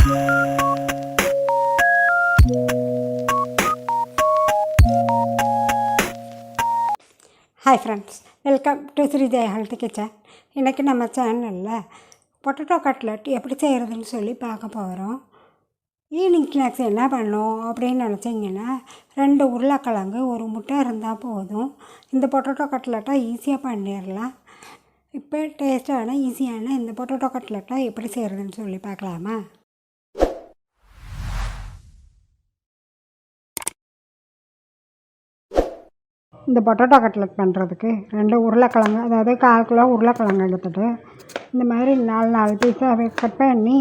Hi friends, welcome to Sreejaya health kitchen. இன்றைக்கி நம்ம சேனலில் பொட்டேட்டோ கட்லெட் எப்படி செய்கிறதுன்னு சொல்லி பார்க்க போகிறோம். ஈவினிங் ஸ்நாக்ஸ் என்ன பண்ணோம் அப்படின்னு நினச்சிங்கன்னா 2 உருளைக்கிழங்கு 1 முட்டை இருந்தால் போதும். இந்த பொட்டேட்டோ கட்லெட்டை ஈஸியாக பண்ணிடலாம். இப்போ டேஸ்ட்டான ஈஸியான இந்த பொட்டேட்டோ கட்லெட்டை எப்படி செய்கிறதுன்னு சொல்லி பார்க்கலாமா? இந்த பொட்டேட்டோ கட்லெட் பண்ணுறதுக்கு 2 உருளைக்கிழங்கு, அதாவது 1/4 கிலோ உருளைக்கிழங்கு எடுத்துகிட்டு இந்த மாதிரி 4 பீஸாக கட் பண்ணி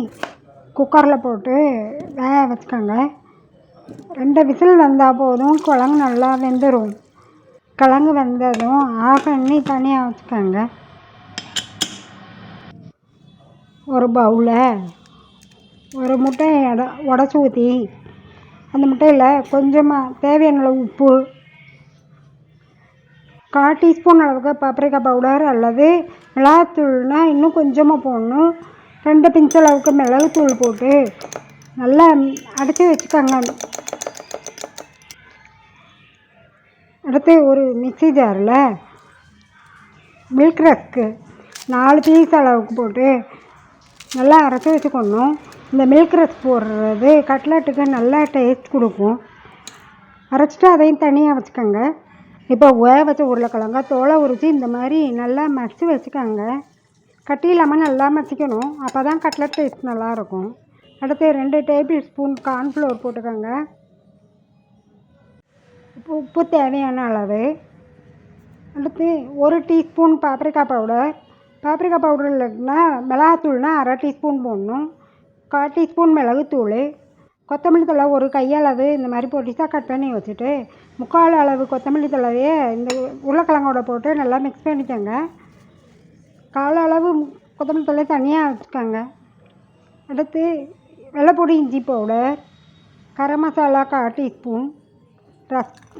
குக்கரில் போட்டு வேக வச்சுக்கோங்க. 2 விசில் வந்தால் போதும், கிழங்கு நல்லா வெந்துடும். கிழங்கு வெந்ததும் ஆஃப் பண்ணி தனியாக வச்சுக்கோங்க. ஒரு பவுலில் ஒரு முட்டையை உடச்சி ஊற்றி அந்த முட்டையில் கொஞ்சமாக தேவையான அளவு உப்பு, 1/4 டீஸ்பூன் அளவுக்கு பாப்ரிகா பவுடர் அல்லது மிளகாத்தூள்னால் இன்னும் கொஞ்சமாக போடணும். 2 பிஞ்ச் அளவுக்கு மிளகுத்தூள் போட்டு நல்லா அடைச்சி வச்சுக்கோங்க. அடுத்து ஒரு மிக்ஸி ஜாரில் மில்க் ரஸ்க்கு 4 பீஸ் அளவுக்கு போட்டு நல்லா அரைச்சி வச்சுக்கணும். இந்த மில்க் ரஸ்க் போடுறது கட்லெட்டுக்கு நல்லா டேஸ்ட் கொடுக்கும். அரைச்சிட்டு அதையும் தனியாக வச்சுக்கோங்க. இப்போ வேக வச்ச உருளைக்கிழங்க தோலை உரித்து இந்த மாதிரி நல்லா மசித்து வச்சுக்கோங்க. கட்டி இல்லாமல் நல்லா மசிக்கணும், அப்போ தான் கட்லெட் டேஸ்ட் நல்லாயிருக்கும். அடுத்து 2 டேபிள் ஸ்பூன் கார்ன்ஃப்ளவர் போட்டுக்கோங்க. உப்பு தேவையான அளவு. அடுத்து 1 டீஸ்பூன் பாப்ரிகா பவுடர் இல்லைன்னா மிளகாத்தூள்னா 1/2 டீஸ்பூன் போடணும். 1/4 டீஸ்பூன் மிளகுத்தூள், கொத்தமல்லி தழை 1 கையளவு இந்த மாதிரி பொடிசாக கட் பண்ணி வச்சுட்டு 3/4 அளவு கொத்தமல்லி தழையே இந்த உருளைக்கிழங்கோட போட்டு நல்லா மிக்ஸ் பண்ணிக்கோங்க. 1/4 அளவு கொத்தமல்லி தழை தனியாக வச்சுக்கோங்க. அடுத்து வெள்ளைப்பொடி இஞ்சி பவுடர், கரம் மசாலா 1/4 டீஸ்பூன்,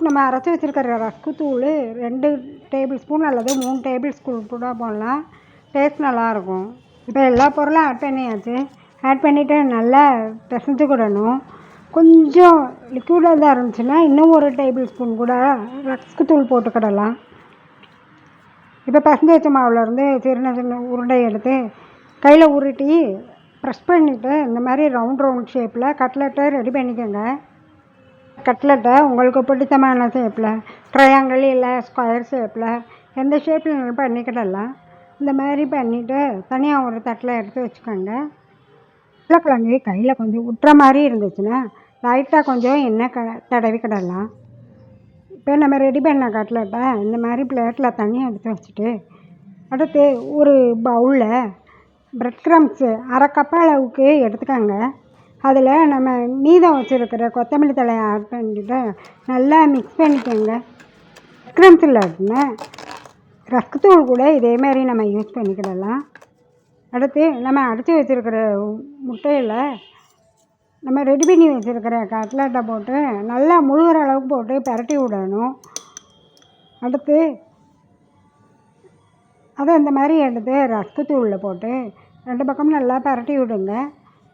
நம்ம அரைச்சி வச்சுருக்கிற ரஸ்க்கு தூள் 2 டேபிள் ஸ்பூன் அல்லது 3 டேபிள் ஸ்பூன் கூட போடலாம், டேஸ்ட் நல்லாயிருக்கும். இப்போ எல்லா பொருளும் ஆட் பண்ணியாச்சு. ஆட் பண்ணிவிட்டு நல்லா பிசைஞ்சுக்கிடணும். கொஞ்சம் லிக்விடாக தான் இருந்துச்சுன்னா இன்னும் 1 டேபிள் ஸ்பூன் கூட ரஸ்க்கு தூள் போட்டுக்கிடலாம். இப்போ பிசைஞ்சு வச்ச மாவுலேருந்து சின்ன உருண்டை எடுத்து கையில் உருட்டி ப்ரெஸ் பண்ணிவிட்டு இந்த மாதிரி ரவுண்ட் ஷேப்பில் கட்லெட்டை ரெடி பண்ணிக்கோங்க. கட்லெட்டை உங்களுக்கு பிடித்தமான ஷேப்பில், ட்ரையாங்கிள் இல்லை ஸ்கொயர் ஷேப்பில், எந்த ஷேப்பில் பண்ணிக்கிடலாம். இந்த மாதிரி பண்ணிவிட்டு தனியாக ஒரு தட்டில் எடுத்து வச்சுக்கோங்க. உருளைக்கிழங்கு கையில் கொஞ்சம் விட்டுற மாதிரி இருந்துச்சுன்னா லைட்டாக கொஞ்சம் எண்ணெய் தடவிக்கிடலாம். இப்போ நம்ம ரெடி பண்ண கட்லெட்டை இந்த மாதிரி பிளேட்டில் தனியாக எடுத்து வச்சுட்டு அடுத்து ஒரு பவுலில் ப்ரெட் க்ரம்ஸு 1/2 கப் அளவுக்கு எடுத்துக்கோங்க. அதில் நம்ம மீதம் வச்சுருக்கிற கொத்தமல்லி தழையை ஆட் பண்ணிவிட்டு நல்லா மிக்ஸ் பண்ணிக்கோங்க. ப்ரெட் க்ரம்ஸ் இல்லாட்டினா ரஸ்க்கு தூள் கூட இதேமாரி நம்ம யூஸ் பண்ணிக்கிடலாம். அடுத்து நம்ம அடித்து வச்சுருக்கிற முட்டையில் நம்ம ரெடி பண்ணி வச்சுருக்கிற கட்லெட்டை போட்டு நல்லா முழுகிற அளவுக்கு போட்டு பரட்டி விடணும். அடுத்து அதை இந்த மாதிரி எடுத்து ரஸ்க்கு தூளில் போட்டு 2 பக்கமும் நல்லா பரட்டி விடுங்க.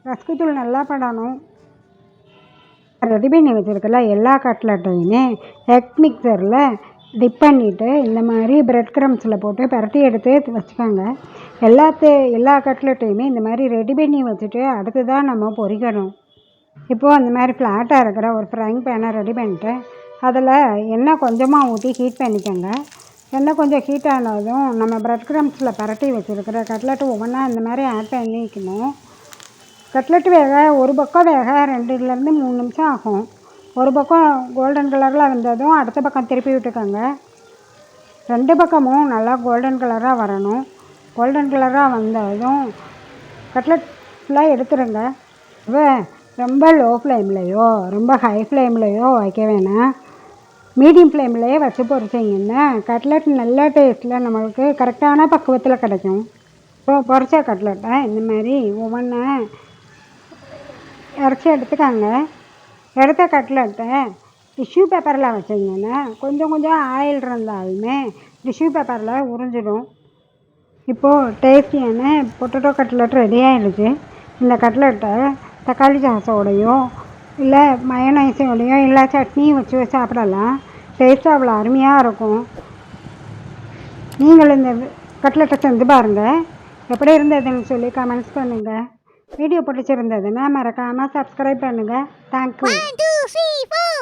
ரஸ்க்கு தூள் நல்லா படணும். ரெடி பண்ணி வச்சுருக்கல எல்லா கட்லெட்டையுமே எக் மிக்சரில் டிப் பண்ணிவிட்டு இந்த மாதிரி ப்ரெட் க்ரம்ஸில் போட்டு பரட்டி எடுத்து வச்சுக்கோங்க. எல்லா கட்லெட்டையுமே இந்த மாதிரி ரெடி பண்ணி வச்சுட்டு அடுத்து தான் நம்ம பொரிக்கணும். இப்போது அந்த மாதிரி ஃப்ளாட்டாக இருக்கிற ஒரு ஃப்ரைங் பேனை ரெடி பண்ணிட்டு அதில் எண்ணெய் கொஞ்சமாக ஊற்றி ஹீட் பண்ணிக்கோங்க. எண்ணெய் கொஞ்சம் ஹீட் ஆனதும் நம்ம ப்ரெட் க்ரம்ஸில் பரட்டி வச்சுருக்கிற கட்லெட்டு ஒவ்வொன்றா இந்த மாதிரி ஆட் பண்ணிக்கணும். கட்லெட்டு வேக ஒரு பக்கம் வேக 2லேருந்து 3 நிமிஷம் ஆகும். ஒரு பக்கம் கோல்டன் கலரில் வந்ததும் அடுத்த பக்கம் திருப்பி விட்டுக்கோங்க. 2 பக்கமும் நல்லா கோல்டன் கலராக வரணும். கோல்டன் கலராக வந்ததும் கட்லெட் ஃபுல்லாக எடுத்துருங்க. ரொம்ப லோ ஃப்ளேம்லேயோ ரொம்ப ஹை ஃப்ளேம்லேயோ வைக்க வேணாம், மீடியம் ஃப்ளேம்லேயே வச்சு பொரிச்சிங்கன்னா கட்லெட் நல்ல டேஸ்ட்டில் நம்மளுக்கு கரெக்டான பக்குவத்தில் கிடைக்கும். இப்போ பொரிச்ச கட்லெட்டை இந்த மாதிரி ஒவ்வொன்றா இறச்சி எடுத்துக்காங்க. எடுத்த கட்லெட்டை டிஷ்யூ பேப்பரில் வச்சிங்கன்னா கொஞ்சம் ஆயில் இருந்தாலுமே டிஷ்யூ பேப்பரில் உறிஞ்சிடும். இப்போது டேஸ்டியான பொட்டேட்டோ கட்லெட் ரெடி ஆகிடுச்சு. இந்த கட்லெட்டை தக்காளி சாஸோடையோ இல்லை மயோனைஸோடையோ இல்லை சட்னியும் வச்சு சாப்பிடலாம். டேஸ்ட்டு அவ்வளோ அருமையாக இருக்கும். நீங்கள் இந்த கட்லெட்டை செஞ்சு பாருங்கள். எப்படி இருந்ததுன்னு சொல்லி கமெண்ட்ஸ் பண்ணுங்கள். வீடியோ பிடிச்சிருந்ததுன்னா மறக்காமல் சப்ஸ்கிரைப் பண்ணுங்கள். தேங்க்யூ. 1 2 3 4